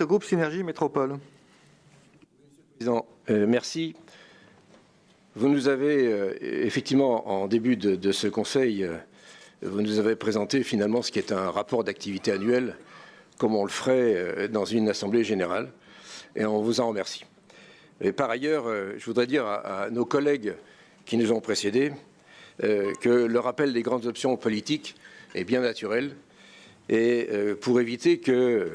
Groupe Synergie Métropole. Président, merci. Vous nous avez effectivement, en début de ce conseil, vous nous avez présenté finalement ce qui est un rapport d'activité annuel, comme on le ferait dans une assemblée générale, et on vous en remercie. Et par ailleurs, je voudrais dire à nos collègues qui nous ont précédés que le rappel des grandes options politiques est bien naturel, et pour éviter que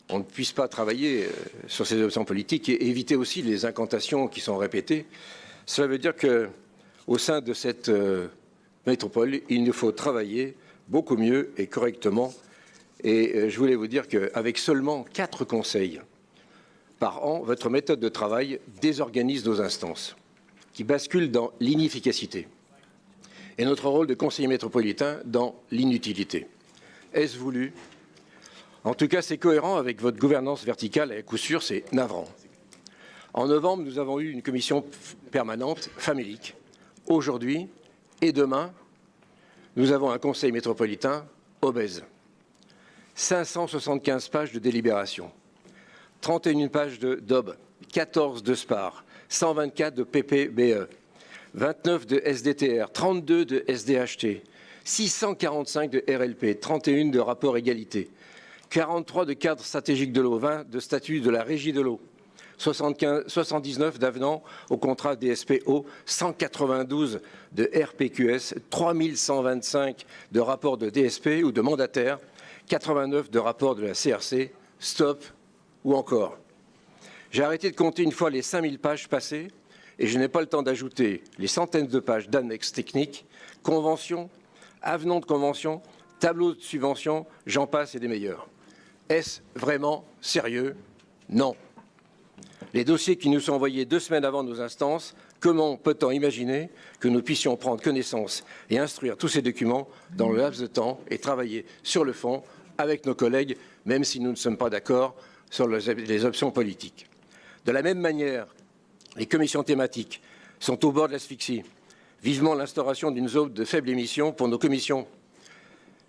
on ne puisse pas travailler sur ces options politiques et éviter aussi les incantations qui sont répétées. Cela veut dire qu'au sein de cette métropole, il nous faut travailler beaucoup mieux et correctement. Et je voulais vous dire qu'avec seulement 4 conseils par an, votre méthode de travail désorganise nos instances, qui basculent dans l'inefficacité. Et notre rôle de conseiller métropolitain dans l'inutilité. Est-ce voulu ? En tout cas, c'est cohérent avec votre gouvernance verticale, et à coup sûr, c'est navrant. En novembre, nous avons eu une commission permanente famélique. Aujourd'hui et demain, nous avons un conseil métropolitain obèse. 575 pages de délibération, 31 pages de DOB, 14 de SPAR, 124 de PPBE, 29 de SDTR, 32 de SDHT, 645 de RLP, 31 de rapport égalité, 43 de cadre stratégique de l'eau, 20 de statut de la régie de l'eau, 79 d'avenants au contrat DSP-eau, 192 de RPQS, 3125 de rapports de DSP ou de mandataires, 89 de rapports de la CRC, stop ou encore. J'ai arrêté de compter une fois les 5000 pages passées et je n'ai pas le temps d'ajouter les centaines de pages d'annexes techniques, conventions, avenants de conventions, tableaux de subventions, j'en passe et des meilleurs. Est-ce vraiment sérieux? Non. Les dossiers qui nous sont envoyés 2 semaines avant nos instances, comment peut-on imaginer que nous puissions prendre connaissance et instruire tous ces documents dans le laps de temps et travailler sur le fond avec nos collègues, même si nous ne sommes pas d'accord sur les options politiques. De la même manière, les commissions thématiques sont au bord de l'asphyxie. Vivement l'instauration d'une zone de faible émission pour nos commissions.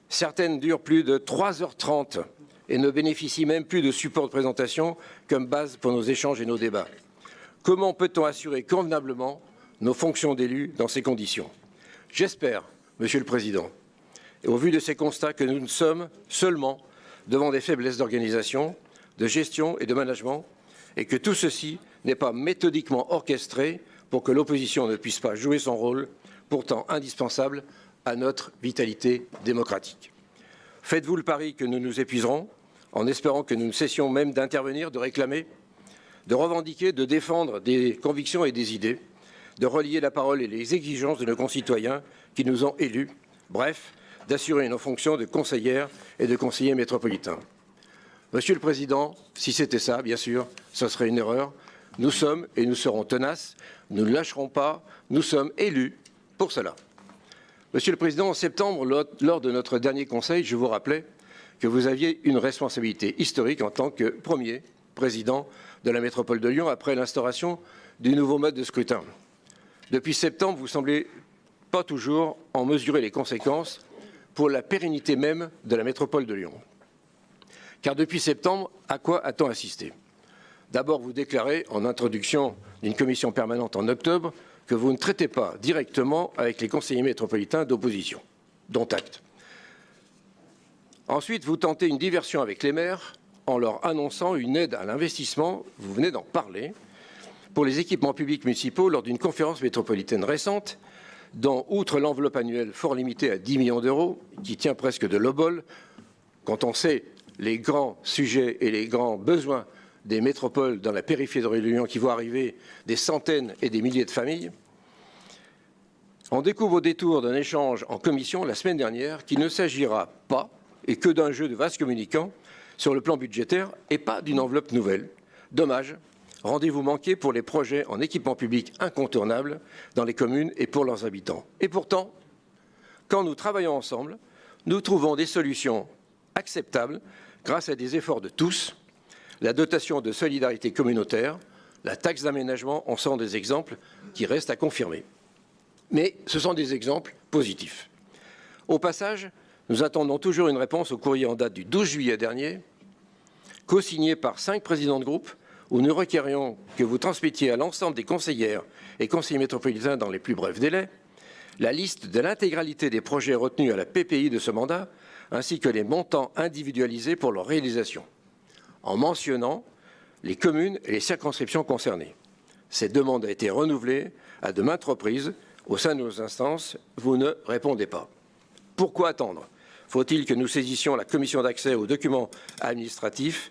Certaines durent plus de 3h30 et ne bénéficient même plus de support de présentation comme base pour nos échanges et nos débats. Comment peut-on assurer convenablement nos fonctions d'élus dans ces conditions? J'espère, Monsieur le Président, et au vu de ces constats, que nous ne sommes seulement devant des faiblesses d'organisation, de gestion et de management, et que tout ceci n'est pas méthodiquement orchestré pour que l'opposition ne puisse pas jouer son rôle, pourtant indispensable à notre vitalité démocratique. Faites-vous le pari que nous nous épuiserons, en espérant que nous ne cessions même d'intervenir, de réclamer, de revendiquer, de défendre des convictions et des idées, de relier la parole et les exigences de nos concitoyens qui nous ont élus, bref, d'assurer nos fonctions de conseillères et de conseillers métropolitains. Monsieur le Président, si c'était ça, bien sûr, ce serait une erreur. Nous sommes et nous serons tenaces, nous ne lâcherons pas, nous sommes élus pour cela. Monsieur le Président, en septembre, lors de notre dernier conseil, je vous rappelais que vous aviez une responsabilité historique en tant que premier président de la métropole de Lyon après l'instauration du nouveau mode de scrutin. Depuis septembre, vous ne semblez pas toujours en mesurer les conséquences pour la pérennité même de la métropole de Lyon. Car depuis septembre, à quoi a-t-on assisté? D'abord, vous déclarez en introduction d'une commission permanente en octobre que vous ne traitez pas directement avec les conseillers métropolitains d'opposition, dont acte. Ensuite, vous tentez une diversion avec les maires en leur annonçant une aide à l'investissement, vous venez d'en parler, pour les équipements publics municipaux lors d'une conférence métropolitaine récente, dont, outre l'enveloppe annuelle fort limitée à 10 millions d'euros, qui tient presque de l'obol, quand on sait les grands sujets et les grands besoins des métropoles dans la périphérie de Lyon qui vont arriver des centaines et des milliers de familles, on découvre au détour d'un échange en commission la semaine dernière qu'il ne s'agira pas et que d'un jeu de vases communicants sur le plan budgétaire et pas d'une enveloppe nouvelle. Dommage, rendez-vous manqué pour les projets en équipement public incontournables dans les communes et pour leurs habitants. Et pourtant, quand nous travaillons ensemble, nous trouvons des solutions acceptables grâce à des efforts de tous. La dotation de solidarité communautaire, la taxe d'aménagement en sont des exemples qui restent à confirmer. Mais ce sont des exemples positifs. Au passage, nous attendons toujours une réponse au courrier en date du 12 juillet dernier co-signé par 5 présidents de groupe, où nous requérions que vous transmettiez à l'ensemble des conseillères et conseillers métropolitains dans les plus brefs délais la liste de l'intégralité des projets retenus à la PPI de ce mandat, ainsi que les montants individualisés pour leur réalisation, en mentionnant les communes et les circonscriptions concernées. Cette demande a été renouvelée à de maintes reprises au sein de nos instances. Vous ne répondez pas. Pourquoi attendre? Faut-il que nous saisissions la commission d'accès aux documents administratifs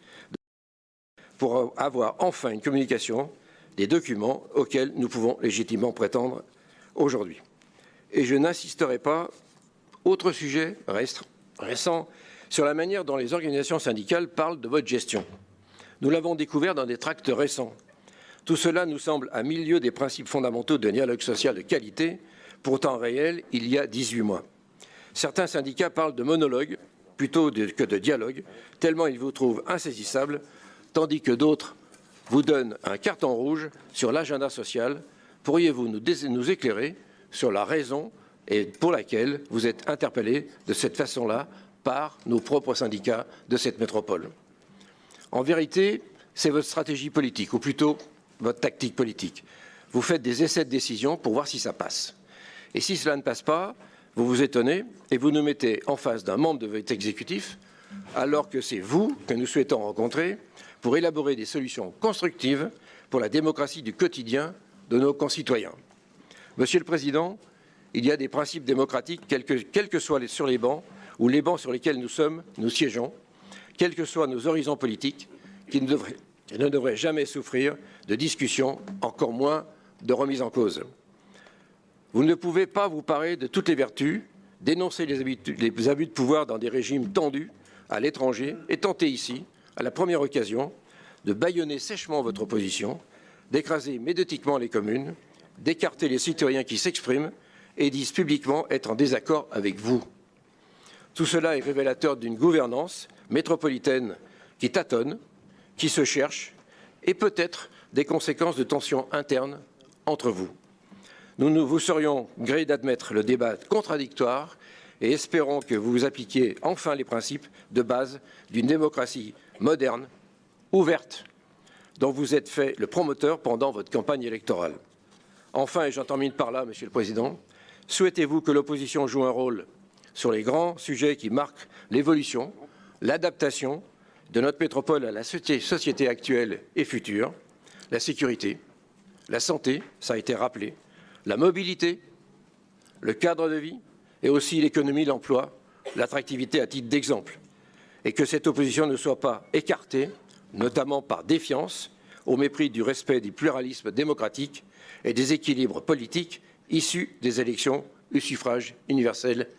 pour avoir enfin une communication des documents auxquels nous pouvons légitimement prétendre aujourd'hui? Et je n'insisterai pas, autre sujet récent, sur la manière dont les organisations syndicales parlent de votre gestion. Nous l'avons découvert dans des tracts récents. Tout cela nous semble à milieu des principes fondamentaux de dialogue social de qualité, pourtant réel il y a 18 mois. Certains syndicats parlent de monologue plutôt que de dialogue, tellement ils vous trouvent insaisissables, tandis que d'autres vous donnent un carton rouge sur l'agenda social. Pourriez-vous nous éclairer sur la raison et pour laquelle vous êtes interpellés de cette façon-là par nos propres syndicats de cette métropole? En vérité, c'est votre stratégie politique, ou plutôt votre tactique politique. Vous faites des essais de décision pour voir si ça passe. Et si cela ne passe pas, vous vous étonnez et vous nous mettez en face d'un membre de votre exécutif, alors que c'est vous que nous souhaitons rencontrer pour élaborer des solutions constructives pour la démocratie du quotidien de nos concitoyens. Monsieur le Président, il y a des principes démocratiques, quels que soient sur les bancs ou les bancs sur lesquels nous siégeons, quels que soient nos horizons politiques, qui ne devraient jamais souffrir de discussions, encore moins de remise en cause. Vous ne pouvez pas vous parer de toutes les vertus, dénoncer les abus de pouvoir dans des régimes tendus à l'étranger et tenter ici, à la première occasion, de bâillonner sèchement votre opposition, d'écraser médiatiquement les communes, d'écarter les citoyens qui s'expriment et disent publiquement être en désaccord avec vous. Tout cela est révélateur d'une gouvernance métropolitaine qui tâtonne, qui se cherche, et peut-être des conséquences de tensions internes entre vous. Nous vous serions gré d'admettre le débat contradictoire et espérons que vous appliquiez enfin les principes de base d'une démocratie moderne, ouverte, dont vous êtes fait le promoteur pendant votre campagne électorale. Enfin, et j'en termine par là, Monsieur le Président, souhaitez-vous que l'opposition joue un rôle sur les grands sujets qui marquent l'évolution, l'adaptation de notre métropole à la société actuelle et future, la sécurité, la santé, ça a été rappelé, la mobilité, le cadre de vie et aussi l'économie, l'emploi, l'attractivité à titre d'exemple, et que cette opposition ne soit pas écartée, notamment par défiance, au mépris du respect du pluralisme démocratique et des équilibres politiques issus des élections au suffrage universel